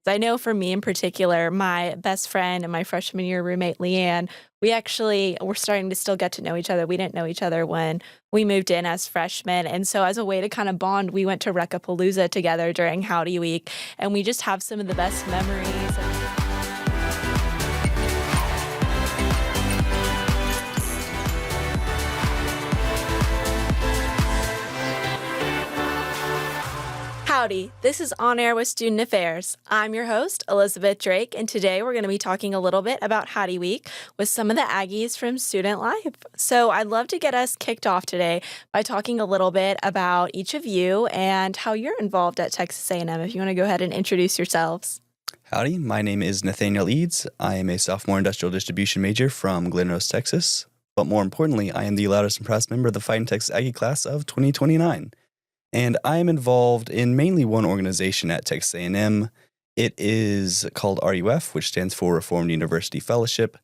I know for me in particular, my best friend and my freshman year roommate, Leanne, we actually were starting to still get to know each other. We didn't know each other when we moved in as freshmen. And so, as a way to kind of bond, we went to Recapalooza together during Howdy Week, and we just have some of the best memories. Howdy, this is On Air with Student Affairs. I'm your host, Elizabeth Drake, and today we're going to be talking a little bit about Howdy Week with some of the Aggies from Student Life. So I'd love to get us kicked off today by talking a little bit about each of you and how you're involved at Texas A&M. If you want to go ahead and introduce yourselves. Howdy, my name is Nathaniel Eads. I am a sophomore industrial distribution major from Glen Rose, Texas. But more importantly, I am the loudest and proudest member of the Fighting Texas Aggie class of 2029. And I am involved in mainly one organization at Texas A&M. It is called RUF, which stands for Reformed University Fellowship.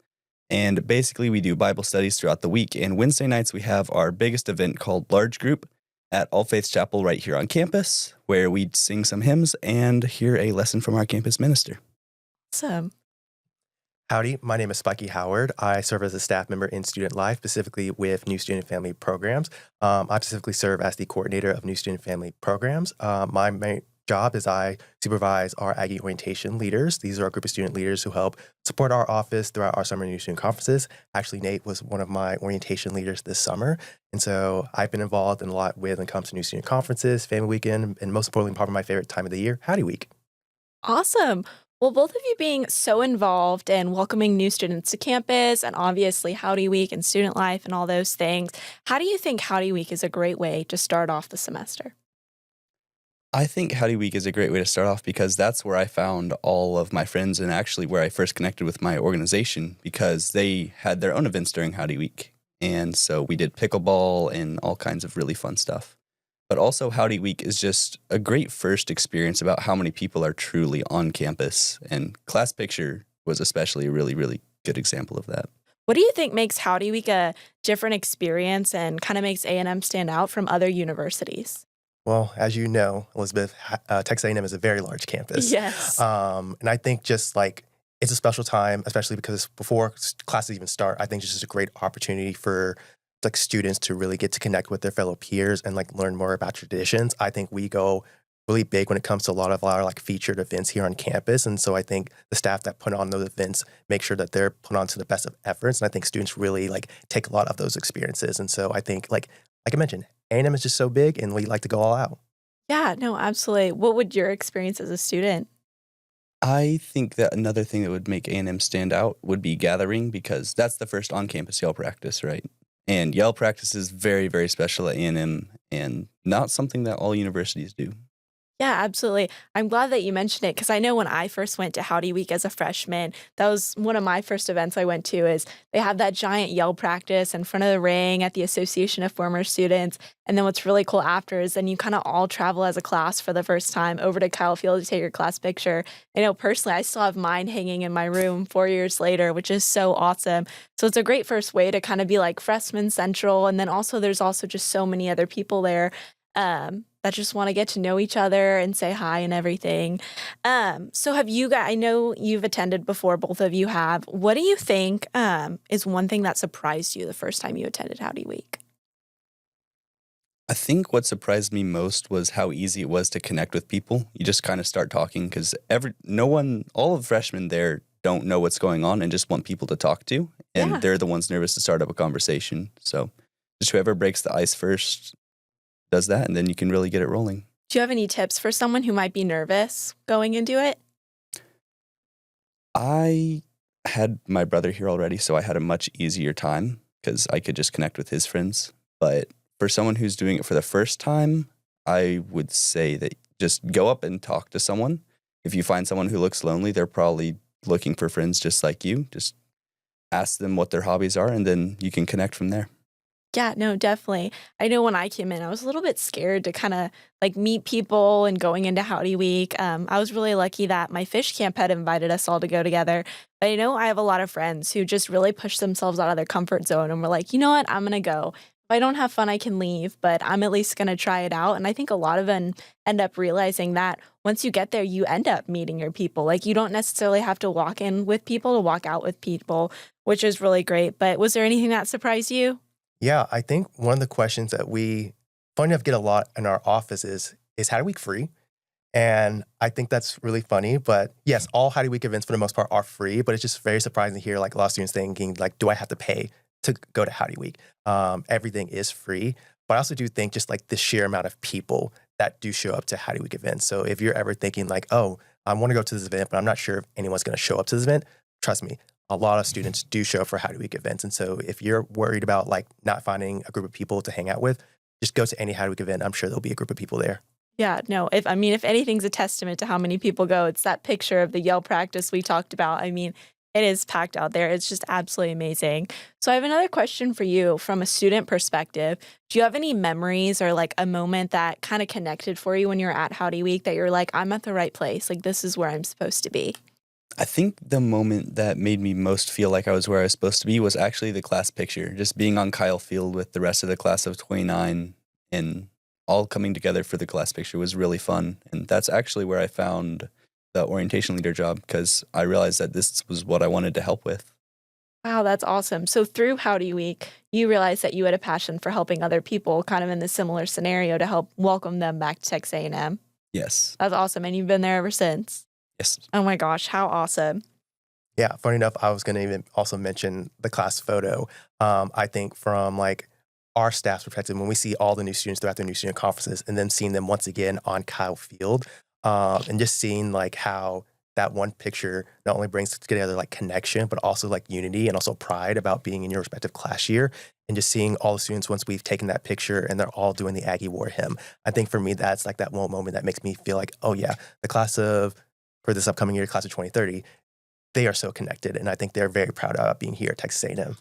And basically, we do Bible studies throughout the week. And Wednesday nights, we have our biggest event called Large Group at All Faiths Chapel right here on campus, where we sing some hymns and hear a lesson from our campus minister. Awesome. Howdy, my name is Spiky Howard. I serve as a staff member in Student Life, specifically with New Student Family Programs. I specifically serve as the coordinator of New Student Family Programs. My main job is I supervise our Aggie orientation leaders. These are a group of student leaders who help support our office throughout our summer New Student Conferences. Actually, Nate was one of my orientation leaders this summer. And so I've been involved in a lot when it comes to New Student Conferences, Family Weekend, and most importantly, probably my favorite time of the year, Howdy Week. Awesome. Well, both of you being so involved in welcoming new students to campus and obviously Howdy Week and Student Life and all those things, how do you think Howdy Week is a great way to start off the semester? I think Howdy Week is a great way to start off because that's where I found all of my friends and actually where I first connected with my organization because they had their own events during Howdy Week. And so we did pickleball and all kinds of really fun stuff. But also Howdy Week is just a great first experience about how many people are truly on campus. And Class Picture was especially a really, really good example of that. What do you think makes Howdy Week a different experience and kind of makes A&M stand out from other universities? Well, as you know, Elizabeth, Texas A&M is a very large campus. Yes. And I think just like it's a special time, especially because before classes even start, I think it's just a great opportunity for like students to really get to connect with their fellow peers and like learn more about traditions. I think we go really big when it comes to a lot of our like featured events here on campus. And so I think the staff that put on those events make sure that they're put on to the best of efforts. And I think students really like take a lot of those experiences. And so I think like I mentioned, A&M is just so big and we like to go all out. Yeah, no, absolutely. What would your experience as a student? I think that another thing that would make A&M stand out would be gathering because that's the first on-campus yell practice, right? And yell practice is very, very special at A&M and not something that all universities do. Yeah, absolutely. I'm glad that you mentioned it because I know when I first went to Howdy Week as a freshman, that was one of my first events I went to is they have that giant yell practice in front of the ring at the Association of Former Students. And then what's really cool after is then you kind of all travel as a class for the first time over to Kyle Field to take your class picture. I know personally, I still have mine hanging in my room 4 years later, which is so awesome. So it's a great first way to kind of be like freshman central. And then also there's also just so many other people there that just want to get to know each other and say hi and everything. So have you guys, I know you've attended before, both of you have. What do you think is one thing that surprised you the first time you attended Howdy Week? I think what surprised me most was how easy it was to connect with people. You just kind of start talking because all of the freshmen there don't know what's going on and just want people to talk to. And They're the ones nervous to start up a conversation. So just whoever breaks the ice first does that, and then you can really get it rolling. Do you have any tips for someone who might be nervous going into it? I had my brother here already, so I had a much easier time because I could just connect with his friends. But for someone who's doing it for the first time, I would say that just go up and talk to someone. If you find someone who looks lonely, they're probably looking for friends just like you. Just ask them what their hobbies are, and then you can connect from there. Yeah, no, definitely. I know when I came in, I was a little bit scared to kind of like meet people and going into Howdy Week. I was really lucky that my fish camp had invited us all to go together. But I know I have a lot of friends who just really push themselves out of their comfort zone and were like, you know what, I'm going to go. I don't have fun, I can leave, but I'm at least going to try it out. And I think a lot of them end up realizing that once you get there, you end up meeting your people. Like you don't necessarily have to walk in with people to walk out with people, which is really great. But was there anything that surprised you? Yeah, I think one of the questions that funny enough, get a lot in our office is Howdy Week free? And I think that's really funny. But yes, all Howdy Week events for the most part are free, but it's just very surprising to hear like a lot of students thinking like, do I have to pay to go to Howdy Week? Everything is free. But I also do think just like the sheer amount of people that do show up to Howdy Week events. So if you're ever thinking like, oh, I want to go to this event, but I'm not sure if anyone's going to show up to this event, trust me, a lot of students do show up for Howdy Week events. And so if you're worried about like not finding a group of people to hang out with, just go to any Howdy Week event. I'm sure there'll be a group of people there. Yeah, no, if anything's a testament to how many people go, it's that picture of the yell practice we talked about. I mean, it is packed out there. It's just absolutely amazing. So I have another question for you from a student perspective. Do you have any memories or like a moment that kind of connected for you when you're at Howdy Week that you're like, I'm at the right place, like this is where I'm supposed to be? I think the moment that made me most feel like I was where I was supposed to be was actually the class picture, just being on Kyle Field with the rest of the class of 29 and all coming together for the class picture was really fun. And that's actually where I found the orientation leader job because I realized that this was what I wanted to help with. Wow, that's awesome. So through Howdy Week, you realized that you had a passion for helping other people kind of in the similar scenario to help welcome them back to Texas A&M. Yes. That's awesome. And you've been there ever since. Yes. Oh my gosh, how awesome. Yeah, funny enough, I was going to even also mention the class photo. I think from like our staff's perspective, when we see all the new students throughout their new student conferences and then seeing them once again on Kyle Field, and just seeing like how that one picture not only brings together like connection, but also like unity and also pride about being in your respective class year. And just seeing all the students once we've taken that picture and they're all doing the Aggie War hymn. I think for me, that's like that one moment that makes me feel like, oh yeah, the class of, for this upcoming year, class of 2030, they are so connected. And I think they're very proud about being here at Texas A&M.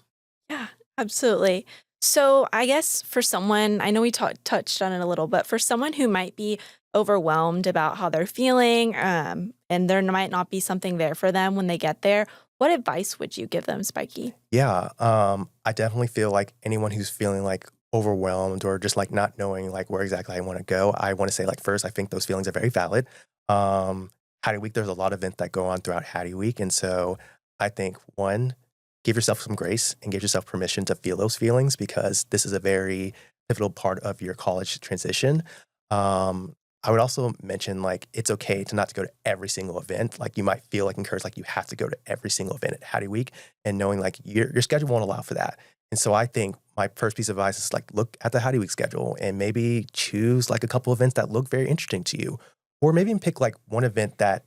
Yeah, absolutely. So I guess for someone, I know we touched on it a little, but for someone who might be overwhelmed about how they're feeling, and there might not be something there for them when they get there, what advice would you give them, Spiky? Yeah, I definitely feel like anyone who's feeling like overwhelmed or just like not knowing like where exactly I want to go, I want to say like first, I think those feelings are very valid. Hattie Week, there's a lot of events that go on throughout Hattie Week. And so I think one, give yourself some grace and give yourself permission to feel those feelings because this is a very pivotal part of your college transition. I would also mention like it's okay to not to go to every single event. Like you might feel like encouraged, like you have to go to every single event at Hattie Week and knowing like your schedule won't allow for that. And so I think my first piece of advice is like look at the Hattie Week schedule and maybe choose like a couple events that look very interesting to you. Or maybe even pick like one event that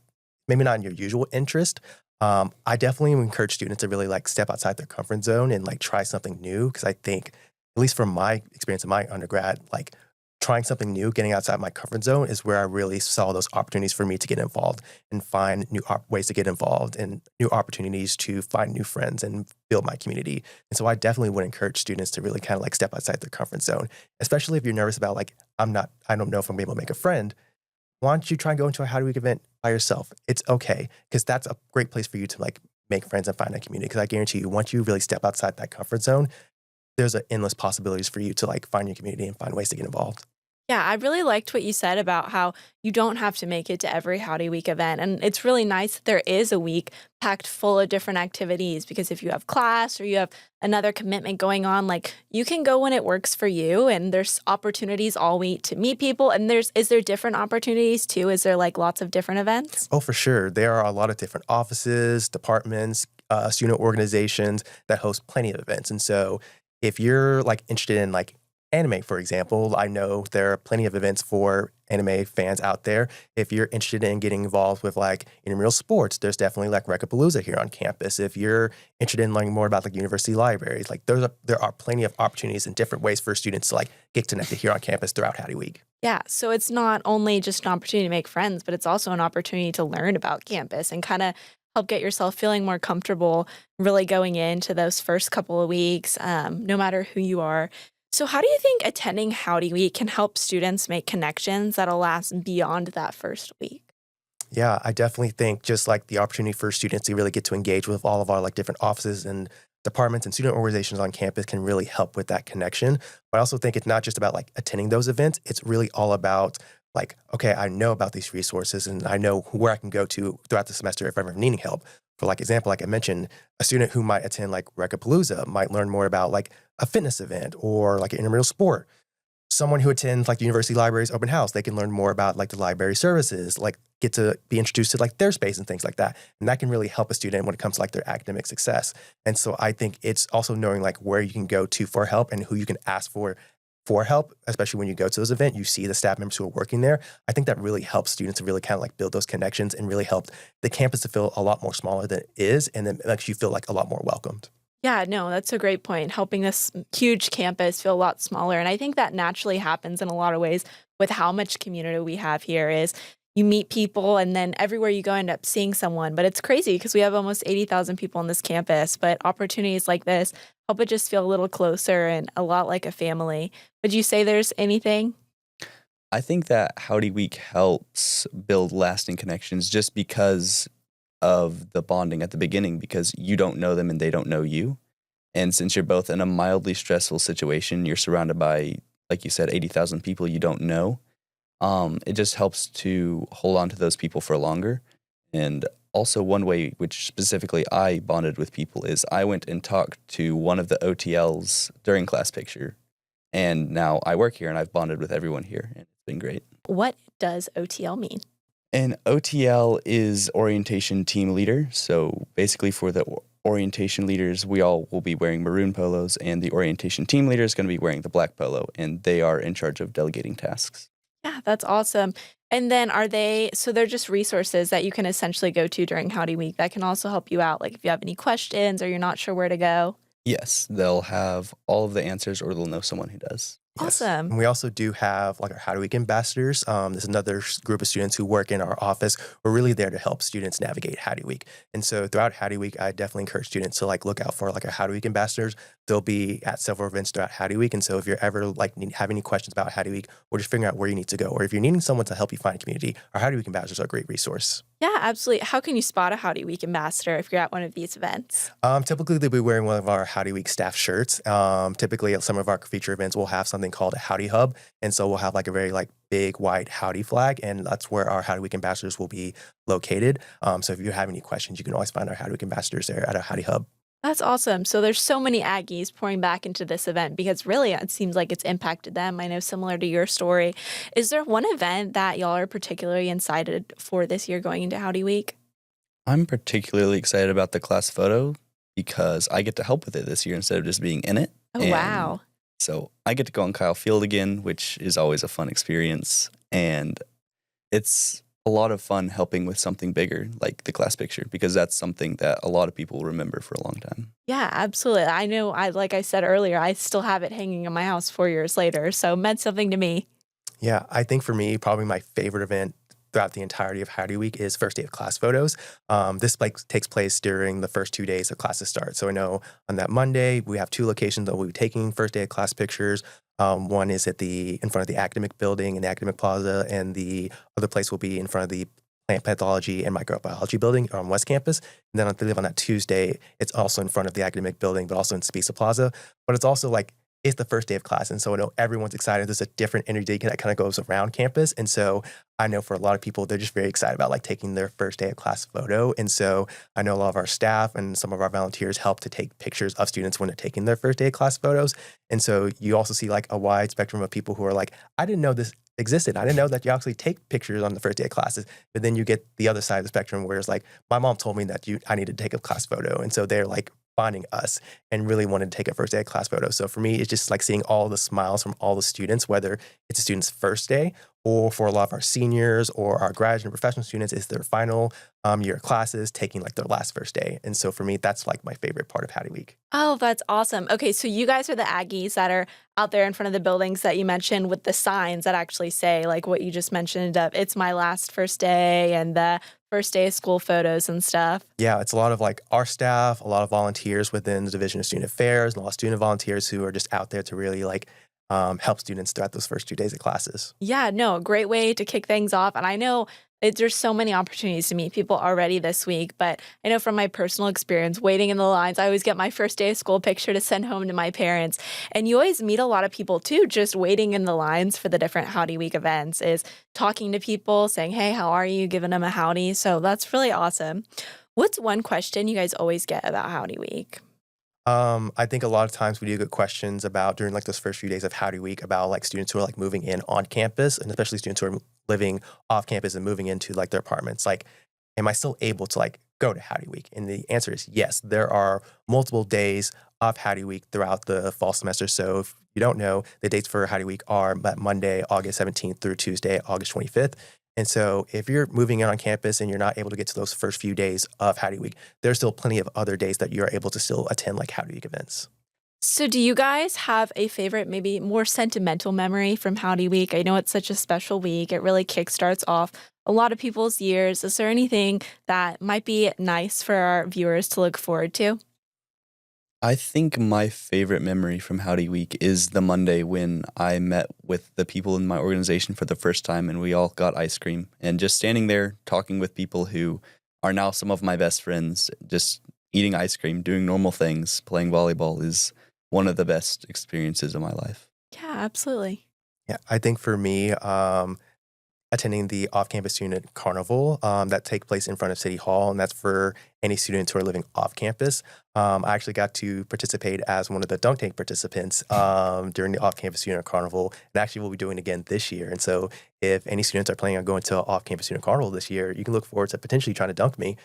maybe not in your usual interest. I definitely encourage students to really like step outside their comfort zone and like try something new. Cause I think, at least from my experience in my undergrad, like trying something new, getting outside my comfort zone is where I really saw those opportunities for me to get involved and find new ways to get involved and new opportunities to find new friends and build my community. And so I definitely would encourage students to really kind of like step outside their comfort zone, especially if you're nervous about like, I don't know if I'm able to make a friend. Why don't you try and go into a Howdy Week event by yourself? It's okay, because that's a great place for you to like make friends and find a community. Because I guarantee you, once you really step outside that comfort zone, there's endless possibilities for you to like find your community and find ways to get involved. Yeah, I really liked what you said about how you don't have to make it to every Howdy Week event. And it's really nice that there is a week packed full of different activities because if you have class or you have another commitment going on, like you can go when it works for you. And there's opportunities all week to meet people. And is there different opportunities too? Is there like lots of different events? Oh, for sure. There are a lot of different offices, departments, student organizations that host plenty of events. And so if you're like interested in like anime, for example, I know there are plenty of events for anime fans out there. If you're interested in getting involved with like intramural sports, there's definitely like Recapalooza here on campus. If you're interested in learning more about like university libraries, like there are plenty of opportunities and different ways for students to like get connected here on campus throughout Hattie Week. Yeah, so it's not only just an opportunity to make friends, but it's also an opportunity to learn about campus and kind of help get yourself feeling more comfortable really going into those first couple of weeks, no matter who you are. So how do you think attending Howdy Week can help students make connections that'll last beyond that first week? Yeah, I definitely think just like the opportunity for students to really get to engage with all of our like different offices and departments and student organizations on campus can really help with that connection. But I also think it's not just about like attending those events. It's really all about like, okay, I know about these resources and I know where I can go to throughout the semester if I'm ever needing help. For like example, like I mentioned, a student who might attend like Recapalooza might learn more about like a fitness event or like an intramural sport. Someone who attends like the university library's open house, they can learn more about like the library services, like get to be introduced to like their space and things like that. And that can really help a student when it comes to like their academic success. And so I think it's also knowing like where you can go to for help and who you can ask for help, especially when you go to those events, you see the staff members who are working there. I think that really helps students to really kind of like build those connections and really help the campus to feel a lot more smaller than it is. And then it makes you feel like a lot more welcomed. Yeah, no, that's a great point. Helping this huge campus feel a lot smaller. And I think that naturally happens in a lot of ways with how much community we have here is you meet people and then everywhere you go end up seeing someone. But it's crazy because we have almost 80,000 people on this campus. But opportunities like this help it just feel a little closer and a lot like a family. Would you say there's anything? I think that Howdy Week helps build lasting connections just because of the bonding at the beginning, because you don't know them and they don't know you. And since you're both in a mildly stressful situation, you're surrounded by, like you said, 80,000 people you don't know. It just helps to hold on to those people for longer. And also one way which specifically I bonded with people is I went and talked to one of the OTLs during class picture. And now I work here and I've bonded with everyone here. And it's been great. What does OTL mean? An OTL is orientation team leader. So basically for the orientation leaders, we all will be wearing maroon polos, and the orientation team leader is going to be wearing the black polo, and they are in charge of delegating tasks. Yeah, that's awesome. And then so they're just resources that you can essentially go to during Howdy Week that can also help you out. Like if you have any questions or you're not sure where to go. Yes, they'll have all of the answers, or they'll know someone who does. Yes. Awesome. And we also do have like our Howdy Week ambassadors. There's another group of students who work in our office. We're really there to help students navigate Howdy Week. And so throughout Howdy Week, I definitely encourage students to like look out for like our Howdy Week ambassadors. They'll be at several events throughout Howdy Week. And so if you're ever like have any questions about Howdy Week or just figuring out where you need to go, or if you're needing someone to help you find a community, our Howdy Week ambassadors are a great resource. Yeah, absolutely. How can you spot a Howdy Week ambassador if you're at one of these events? Typically, they'll be wearing one of our Howdy Week staff shirts. Typically, at some of our feature events, we'll have something called a Howdy Hub. And so we'll have like a very like big white Howdy flag. And that's where our Howdy Week ambassadors will be located. So if you have any questions, you can always find our Howdy Week ambassadors there at our Howdy Hub. That's awesome. So there's so many Aggies pouring back into this event because really it seems like it's impacted them. I know similar to your story. Is there one event that y'all are particularly excited for this year going into Howdy Week? I'm particularly excited about the class photo because I get to help with it this year instead of just being in it. Oh, wow. So I get to go on Kyle Field again, which is always a fun experience. And it's a lot of fun helping with something bigger like the class picture, because that's something that a lot of people will remember for a long time. Yeah, absolutely. I know, like I said earlier, I still have it hanging in my house 4 years later. So it meant something to me. Yeah, I think for me, probably my favorite event throughout the entirety of Howdy Week is first day of class photos. This takes place during the first 2 days of classes start. So I know on that Monday, we have 2 locations that we'll be taking first day of class pictures. One is in front of the academic building in the academic plaza, and the other place will be in front of the plant pathology and microbiology building on West Campus. And then I believe on that Tuesday, it's also in front of the academic building, but also in Spisa Plaza. But it's also like, it's the first day of class. And so I know everyone's excited. There's a different energy that kind of goes around campus. And so I know for a lot of people, they're just very excited about like taking their first day of class photo. And so I know a lot of our staff and some of our volunteers help to take pictures of students when they're taking their first day of class photos. And so you also see like a wide spectrum of people who are like, I didn't know this existed. I didn't know that you actually take pictures on the first day of classes. But then you get the other side of the spectrum where it's like, my mom told me that I needed to take a class photo. And so they're like finding us and really wanted to take a first day of class photo. So for me, it's just like seeing all the smiles from all the students, whether it's a student's first day or for a lot of our seniors or our graduate and professional students, it's their final year of classes taking like their last first day. And so for me, that's like my favorite part of Howdy Week. Oh, that's awesome. Okay, so you guys are the Aggies that are out there in front of the buildings that you mentioned with the signs that actually say like what you just mentioned of it's my last first day and the first day of school photos and stuff. Yeah, it's a lot of like our staff, a lot of volunteers within the Division of Student Affairs, and a lot of student volunteers who are just out there to really like help students throughout those first 2 days of classes. Yeah, no, great way to kick things off. And I know there's so many opportunities to meet people already this week, but I know from my personal experience, waiting in the lines, I always get my first day of school picture to send home to my parents. And you always meet a lot of people too, just waiting in the lines for the different Howdy Week events, is talking to people, saying, hey, how are you? Giving them a howdy. So that's really awesome. What's one question you guys always get about Howdy Week? I think a lot of times we do get questions about during like those first few days of Howdy Week about like students who are like moving in on campus, and especially students who are living off campus and moving into like their apartments. Like, am I still able to like go to Howdy Week? And the answer is yes. There are multiple days of Howdy Week throughout the fall semester. So if you don't know, the dates for Howdy Week are Monday, August 17th through Tuesday, August 25th. And so if you're moving in on campus and you're not able to get to those first few days of Howdy Week, there's still plenty of other days that you're able to still attend like Howdy Week events. So, do you guys have a favorite, maybe more sentimental memory from Howdy Week? I know it's such a special week. It really kickstarts off a lot of people's years. Is there anything that might be nice for our viewers to look forward to? I think my favorite memory from Howdy Week is the Monday when I met with the people in my organization for the first time and we all got ice cream. And just standing there talking with people who are now some of my best friends, just eating ice cream, doing normal things, playing volleyball is one of the best experiences of my life. Yeah, absolutely. Yeah, I think for me, attending the off-campus student carnival that take place in front of City Hall, and that's for any students who are living off campus. I actually got to participate as one of the dunk tank participants during the off-campus student carnival, and actually we'll be doing it again this year. And so if any students are planning on going to off-campus student carnival this year, you can look forward to potentially trying to dunk me.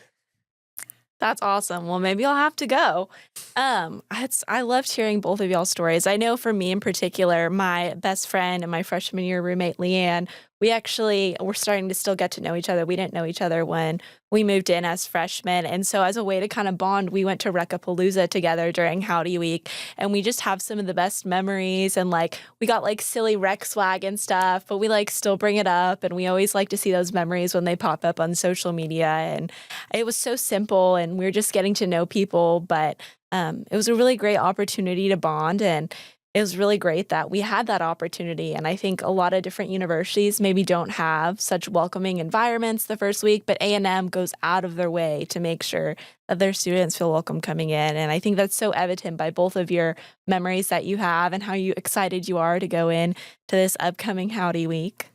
That's awesome. Well, maybe I'll have to go. I loved hearing both of y'all's stories. I know for me in particular, my best friend and my freshman year roommate, Leanne, we actually were starting to still get to know each other. We didn't know each other when we moved in as freshmen. And so as a way to kind of bond, we went to Wreck-A-Palooza together during Howdy Week. And we just have some of the best memories. And like, we got like silly rec swag and stuff, but we like still bring it up. And we always like to see those memories when they pop up on social media. And it was so simple and we were just getting to know people. But it was a really great opportunity to bond. And it was really great that we had that opportunity. And I think a lot of different universities maybe don't have such welcoming environments the first week, but A&M goes out of their way to make sure that their students feel welcome coming in. And I think that's so evident by both of your memories that you have and how excited you are to go in to this upcoming Howdy Week.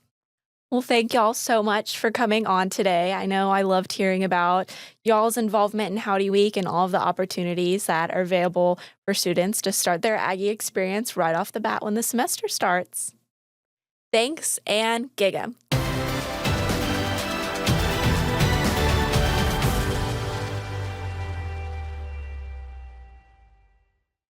Well, thank y'all so much for coming on today. I know I loved hearing about y'all's involvement in Howdy Week and all of the opportunities that are available for students to start their Aggie experience right off the bat when the semester starts. Thanks, and Giga.